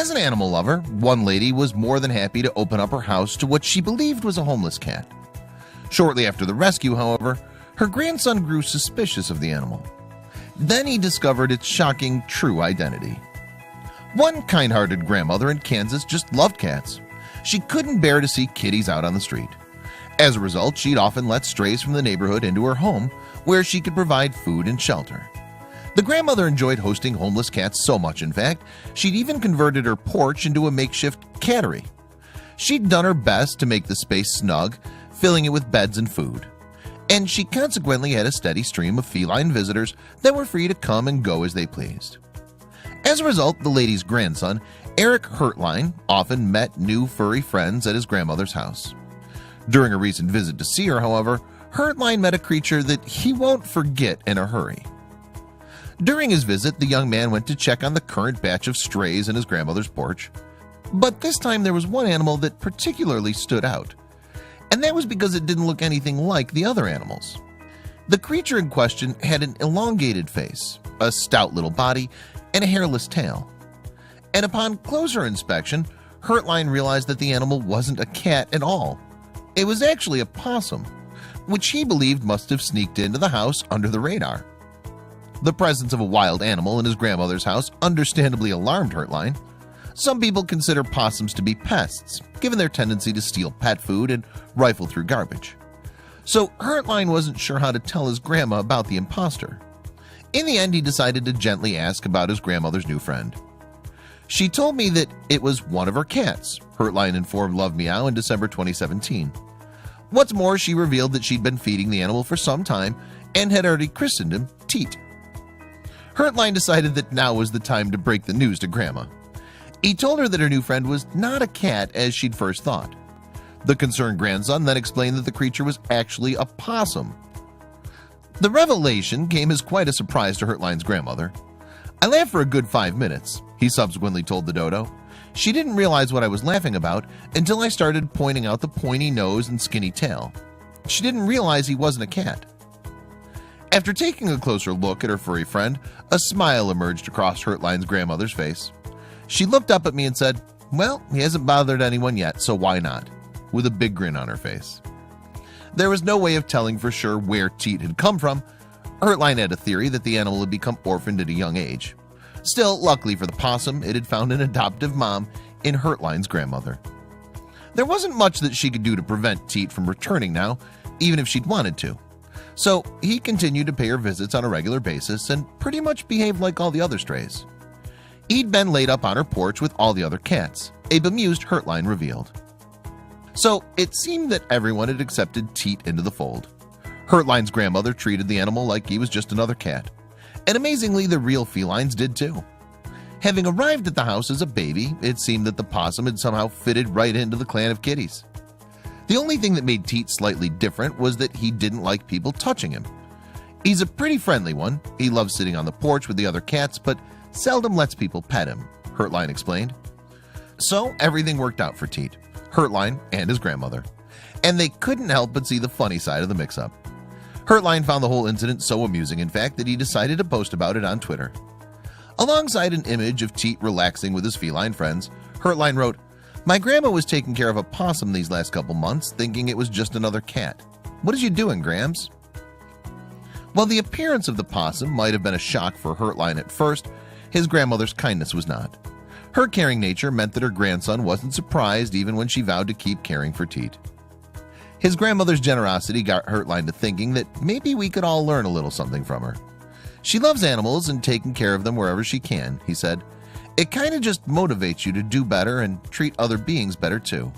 As an animal lover, one lady was more than happy to open up her house to what she believed was a homeless cat. Shortly after the rescue, however, her grandson grew suspicious of the animal. Then he discovered its shocking true identity. One kind-hearted grandmother in Kansas just loved cats. She couldn't bear to see kitties out on the street. As a result, she'd often let strays from the neighborhood into her home, where she could provide food and shelter. The grandmother enjoyed hosting homeless cats so much, in fact, she'd even converted her porch into a makeshift cattery. She'd done her best to make the space snug, filling it with beds and food. And she consequently had a steady stream of feline visitors that were free to come and go as they pleased. As a result, the lady's grandson, Eric Hurtline, often met new furry friends at his grandmother's house. During a recent visit to see her, however, Hurtline met a creature that he won't forget in a hurry. During his visit, the young man went to check on the current batch of strays in his grandmother's porch. But this time there was one animal that particularly stood out. And that was because it didn't look anything like the other animals. The creature in question had an elongated face, a stout little body, and a hairless tail. And upon closer inspection, Hurtline realized that the animal wasn't a cat at all. It was actually a possum, which he believed must have sneaked into the house under the radar. The presence of a wild animal in his grandmother's house understandably alarmed Hurtline. Some people consider possums to be pests, given their tendency to steal pet food and rifle through garbage. So Hurtline wasn't sure how to tell his grandma about the imposter. In the end, he decided to gently ask about his grandmother's new friend. She told me that it was one of her cats, Hurtline informed Love Meow in December 2017. What's more, she revealed that she'd been feeding the animal for some time and had already christened him Teat. Hurtline decided that now was the time to break the news to Grandma. He told her that her new friend was not a cat as she'd first thought. The concerned grandson then explained that the creature was actually a possum. The revelation came as quite a surprise to Hurtline's grandmother. "I laughed for a good 5 minutes," he subsequently told the dodo. "She didn't realize what I was laughing about until I started pointing out the pointy nose and skinny tail. She didn't realize he wasn't a cat." After taking a closer look at her furry friend, a smile emerged across Hurtline's grandmother's face. She looked up at me and said, "Well, he hasn't bothered anyone yet, so why not?" with a big grin on her face. There was no way of telling for sure where Teat had come from. Hurtline had a theory that the animal had become orphaned at a young age. Still, luckily for the possum, it had found an adoptive mom in Hurtline's grandmother. There wasn't much that she could do to prevent Teat from returning now, even if she'd wanted to. So he continued to pay her visits on a regular basis and pretty much behaved like all the other strays. He'd been laid up on her porch with all the other cats, a bemused Hurtline revealed. So it seemed that everyone had accepted Teat into the fold. Hurtline's grandmother treated the animal like he was just another cat. And amazingly, the real felines did too. Having arrived at the house as a baby, it seemed that the possum had somehow fitted right into the clan of kitties. The only thing that made Teat slightly different was that he didn't like people touching him. He's a pretty friendly one. He loves sitting on the porch with the other cats, but seldom lets people pet him, Hurtline explained. So everything worked out for Teat, Hurtline, and his grandmother. And they couldn't help but see the funny side of the mix-up. Hurtline found the whole incident so amusing, in fact, that he decided to post about it on Twitter. Alongside an image of Teat relaxing with his feline friends, Hurtline wrote, "My grandma was taking care of a possum these last couple months, thinking it was just another cat. What is you doing, Grams?" While the appearance of the possum might have been a shock for Hurtline at first, his grandmother's kindness was not. Her caring nature meant that her grandson wasn't surprised even when she vowed to keep caring for Teat. His grandmother's generosity got Hurtline to thinking that maybe we could all learn a little something from her. "She loves animals and taking care of them wherever she can," he said. "It kind of just motivates you to do better and treat other beings better too."